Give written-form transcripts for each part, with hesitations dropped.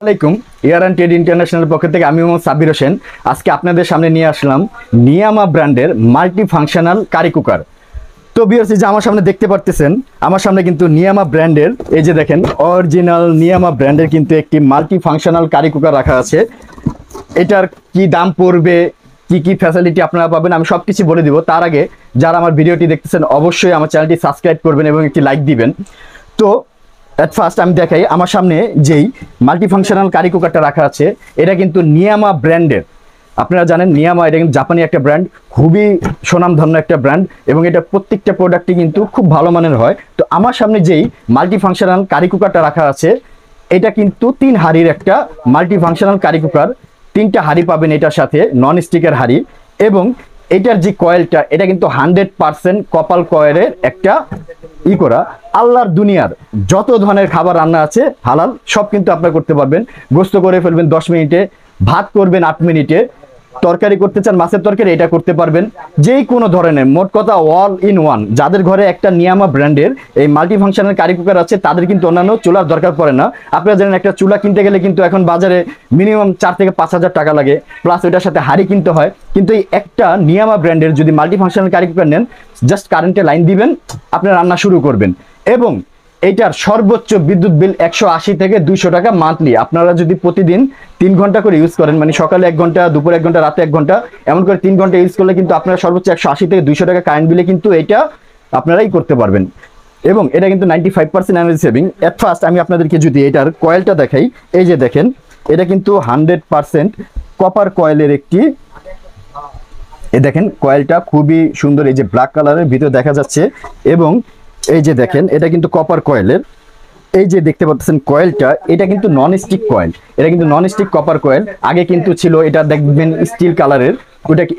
আসসালামাইকুম। Air and trade international পক্ষ থেকে আমি মোহাম্মদ সাব্বির হোসেন আজকে আপনাদের সামনে নিয়ে আসলাম নিয়ামা ব্র্যান্ডের মাল্টি ফাংশনাল কারি কুকার। তো ভিউয়ার্স, যে আমার সামনে দেখতে পারতেছেন, আমার সামনে কিন্তু নিয়ামা ব্র্যান্ডের, এই যে দেখেন অরিজিনাল নিয়ামা ব্র্যান্ডের কিন্তু একটি মাল্টি ফাংশনাল কারি কুকার রাখা আছে। এটার কি দাম পড়বে, কি কি ফ্যাসিলিটি আপনারা পাবেন, আমি সব কিছু বলে দিব। তার আগে যারা আমার ভিডিওটি দেখতেছেন অবশ্যই আমার চ্যানেলটি সাবস্ক্রাইব করবেন এবং একটি লাইক দিবেন। তো এট ফার্স্ট আমি দেখাই, আমার সামনে যেই মাল্টি ফাংশনাল কারি কুকারটা রাখা আছে এটা কিন্তু নিয়ামা ব্র্যান্ডের। আপনারা জানেন নিয়ামা এটা কিন্তু জাপানি একটা ব্র্যান্ড, খুবই সুনামধন্য একটা ব্র্যান্ড এবং এটা প্রত্যেকটা প্রোডাক্টই কিন্তু খুব ভালো মানের হয়। তো আমার সামনে যেই মাল্টি ফাংশনাল কারি কুকারটা রাখা আছে এটা কিন্তু 3 হাঁড়ির একটা মাল্টি ফাংশনাল কারি কুকার। 3টা হাঁড়ি পাবেন এটার সাথে, নন স্টিকের হাঁড়ি। এবং এটার যে কয়েলটা এটা কিন্তু 100% কপাল কয়েলের একটা করা। আল্লাহর দুনিয়ার যত ধরনের খাবার রান্না আছে হালাল, সব কিন্তু আপনারা করতে পারবেন। গোস্ত করে ফেলবেন 10 মিনিটে, ভাত করবেন 8 মিনিটে, তরকারি করতে চান মাছের তরকারি এটা করতে পারবেন। যেই কোনো ধরনের, মোট কথা অল ইন ওয়ান। যাদের ঘরে একটা নিয়ামা ব্র্যান্ডের এই মাল্টি ফাংশনাল কারি কুকার আছে তাদের কিন্তু অন্যান্য চুলার দরকার পড়ে না। আপনারা জানেন একটা চুলা কিনতে গেলে কিন্তু এখন বাজারে মিনিমাম 4 থেকে 5 হাজার টাকা লাগে, প্লাস ওইটার সাথে হাঁড়ি কিনতে হয়। কিন্তু এই একটা নিয়ামা ব্র্যান্ডের যদি মাল্টি ফাংশনাল কারি কুকার নেন, জাস্ট কারেন্টে লাইন দিবেন, আপনারা রান্না শুরু করবেন। এবং এইটার সর্বোচ্চ বিদ্যুৎ বিল 180 থেকে 200 টাকা মান্থলি। আপনারা যদি প্রতিদিন 3 ঘন্টা করে ইউজ করেন, মানে সকালে 1 ঘন্টা, দুপুরে 1 ঘন্টা, রাতে 1 ঘন্টা, এমন করে 3 ঘন্টা ইউজ করলে কিন্তু আপনারা সর্বোচ্চ 180 থেকে 200 টাকা কারেন্ট বিলে কিন্তু এটা আপনারাই করতে পারবেন। এবং এটা কিন্তু 95% এনার্জি সেভিং। এট ফার্স্ট আমি আপনাদেরকে যদি এটার কয়েলটা দেখাই, এই যে দেখেন এটা কিন্তু 100% কপার কয়েলের একটি, দেখেন কয়েলটা খুবই সুন্দর, এই যে ব্ল্যাক কালারের ভিতরে দেখা যাচ্ছে। এবং এই যে দেখেন এটা কিন্তু কপার কয়েলের, এই যে দেখতে পাচ্ছেন কয়েলটা, এটা কিন্তু নন স্টিক কয়েল, এটা কিন্তু নন স্টিক কপার কয়েল। আগে কিন্তু ছিল এটা দেখবেন স্টিল কালারের,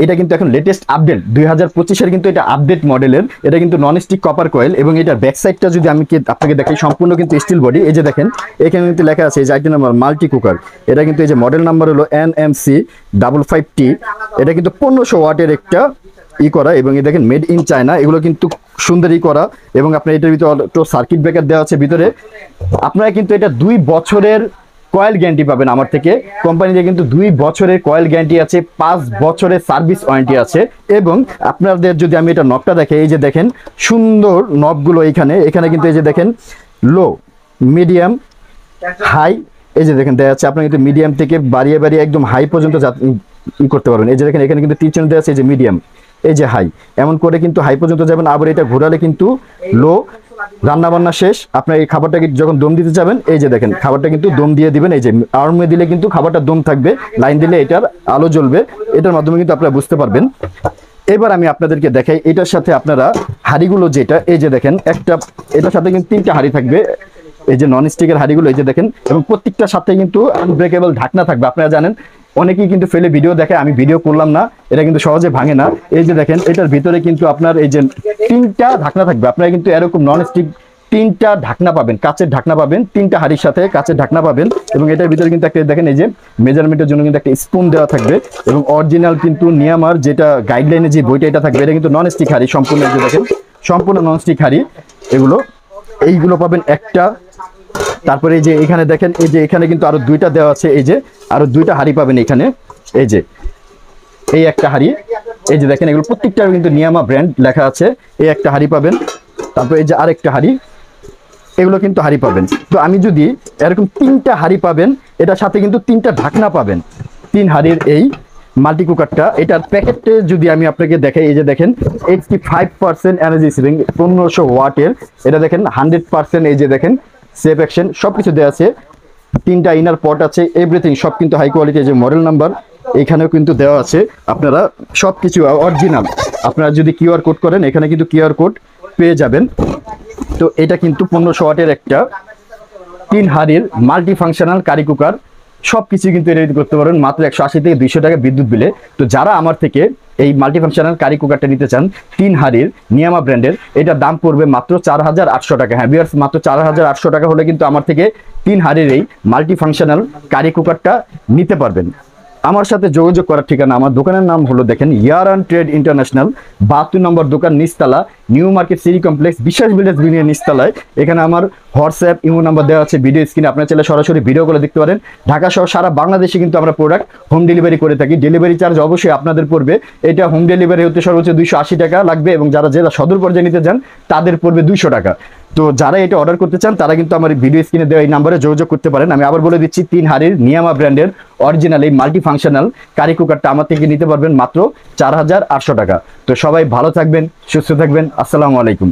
এটা কিন্তু এখন লেটেস্ট আপডেট 2025-এর কিন্তু এটা আপডেট মডেলের। এটা কিন্তু নন স্টিক কপার কয়েল। এবং এটার ব্যাক সাইডটা যদি আমি আপনাকে দেখাই, সম্পূর্ণ কিন্তু স্টিল বডি। এই যে দেখেন এখানে কিন্তু লেখা আছে এই যে আইটেম নাম্বার মাল্টি কুকার। এটা কিন্তু এই যে মডেল নাম্বার হলো NMC 55T। এটা কিন্তু 1500 ওয়াটের একটা করা। এবং এই দেখেন মেড ইন চায়না, এগুলো কিন্তু সুন্দরই করা। এবং আপনার এটার ভিতরে অটো সার্কিট ব্রেকার দেওয়া আছে ভিতরে। আপনারা কিন্তু এটা 2 বছরের কয়েল গ্যারান্টি পাবেন আমার থেকে। কোম্পানিতে কিন্তু 2 বছরের কয়েল গ্যারান্টি আছে, 5 বছরের সার্ভিস ওয়ারেন্টি আছে। এবং আপনাদের যদি আমি এটা নবটা দেখে, এই যে দেখেন সুন্দর নবগুলো এখানে কিন্তু এই যে দেখেন লো, মিডিয়াম, হাই, এই যে দেখেন দেওয়া আছে। আপনারা কিন্তু মিডিয়াম থেকে বাড়িয়ে বাড়িয়ে একদম হাই পর্যন্ত করতে পারবেন। এই যে দেখেন এখানে কিন্তু টিচার দেওয়া আছে, এই যে মিডিয়াম, এই যে হাই, এমন করে কিন্তু হাই পর্যন্ত যাবেন। আবার এটা ঘোরালে কিন্তু লো। রান্না বান্না শেষ, আপনার এই খাবারটাকে যখন দম দিতে যাবেন, এই যে দেখেন খাবারটা কিন্তু দম দিয়ে দিবেন। এই যে আর্মে দিলে কিন্তু খাবারটা দম থাকবে, লাইন দিলে এটার আলো জ্বলবে। এটার মাধ্যমে কিন্তু আপনারা বুঝতে পারবেন। এবার আমি আপনাদেরকে দেখাই এটার সাথে আপনারা হাঁড়িগুলো, যেটা এই যে দেখেন একটা, এটার সাথে কিন্তু 3টা হাঁড়ি থাকবে, এই যে নন স্টিকের হাঁড়িগুলো, এই যে দেখেন। এবং প্রত্যেকটার সাথে কিন্তু আনব্রেকেবল ঢাকনা থাকবে। আপনারা জানেন অনেকেই কিন্তু ফেলে ভিডিও দেখে, আমি ভিডিও করলাম না, এটা কিন্তু সহজে ভাঙে না। এই যে দেখেন এটার ভিতরে কিন্তু আপনার এই যে 3টা ঢাকনা থাকবে। আপনারা কিন্তু এরকম নন স্টিক 3টা ঢাকনা পাবেন, কাচের ঢাকনা পাবেন, 3টা হাঁড়ির সাথে কাচের ঢাকনা পাবেন। এবং এটার ভিতরে কিন্তু একটা দেখেন এই যে মেজারমেন্টের জন্য কিন্তু একটা স্পুন দেওয়া থাকবে। এবং অরিজিনাল কিন্তু নিয়ামার যেটা গাইডলাইনে যে বইটা এটা থাকবে, এটা কিন্তু নন স্টিক হাঁড়ি সম্পূর্ণ। এই যে দেখেন সম্পূর্ণ নন স্টিক হাঁড়ি এইগুলো পাবেন একটা। তারপরে এই যে এখানে দেখেন, এই যে এখানে কিন্তু আরো 2টা দেওয়া আছে, এই যে আরো 2টা হাঁড়ি পাবেন এখানে। এই যে এই একটা হাঁড়ি, এই যে দেখেন এগুলো প্রত্যেকটা কিন্তু নিয়ামা ব্র্যান্ড লেখা আছে। এই একটা হাঁড়ি পাবেন, তারপর এই যে আরেকটা হাঁড়ি, এগুলো কিন্তু হাঁড়ি পাবেন। তো আমি যদি এরকম 3টা হাঁড়ি পাবেন, এটার সাথে কিন্তু 3টা ঢাকনা পাবেন। 3 হাঁড়ির এই মাল্টি কুকারটা, এটার প্যাকেটে যদি আমি আপনাকে দেখাই, এই যে দেখেন 85% এনার্জি সেভিং, 1500 ওয়াটের। এটা দেখেন 100%, এই যে দেখেন সেফ অ্যাকশন, সবকিছু দেওয়া আছে। 3টা ইনার পট আছে, এভরিথিং সব কিন্তু হাই কোয়ালিটি। যে মডেল নাম্বার এখানেও কিন্তু দেওয়া আছে, আপনারা সবকিছু অরিজিনাল। আপনারা যদি কিউআর কোড করেন, এখানে কিন্তু কিউআর কোড পেয়ে যাবেন। তো এটা কিন্তু 1500 ওয়াটের একটা 3 হাঁড়ির মাল্টি ফাংশনাল কারি কুকার। সবকিছু কিন্তু রেডি করতে পারবেন মাত্র 180 থেকে 200 টাকা বিদ্যুৎ বিলে। তো যারা আমার থেকে এই মাল্টি ফাংশনাল কারি কুকারটা নিতে চান 3 হাঁড়ির নিয়ামা ব্র্যান্ডের, এটার দাম পড়বে মাত্র 4800 টাকা। হ্যাঁ ভিউয়ার্স, মাত্র 4800 টাকা হলে কিন্তু আমার থেকে 3 হাঁড়ির এই মাল্টি ফাংশনাল কারি কুকারটা নিতে পারবেন। আমার সাথে যোগাযোগ করার ঠিকানা, আমার দোকানের নাম হলো দেখেন ইয়ারান ট্রেড ইন্টারন্যাশনাল, 72 নম্বর দোকান, নিচতলা, নিউ মার্কেট সিটি কমপ্লেক্স, বিশ্বাস ভিলেজ বিনিয়ার নিচতলায়। এখানে আমার হোয়াটসঅ্যাপ ইমো নাম্বার দেওয়া আছে ভিডিও স্ক্রিনে, আপনার চাইলে সরাসরি ভিডিও করে দেখতে পারেন। ঢাকা সহ সারা বাংলাদেশে কিন্তু আমরা প্রোডাক্ট হোম ডেলিভারি করে থাকি। ডেলিভারি চার্জ অবশ্যই আপনাদের পড়বে, এটা হোম ডেলিভারি হতে সর্বোচ্চ 280 টাকা লাগবে, এবং যারা জেলা সদর পর্যায়ে নিতে চান তাদের পড়বে 200 টাকা। তো যারা এটা অর্ডার করতে চান তারা কিন্তু আমার ভিডিও স্ক্রিনে দেওয়া এই নাম্বারে যোগাযোগ করতে পারেন। আমি আবার বলে দিচ্ছি, 3 হাড়ির নিয়ামা ব্র্যান্ডের অরিজিনাল এই মাল্টি ফাংশনাল কারি কুকারটা আমার থেকে নিতে পারবেন মাত্র 4800 টাকা। তো সবাই ভালো থাকবেন, সুস্থ থাকবেন, আসসালামু আলাইকুম।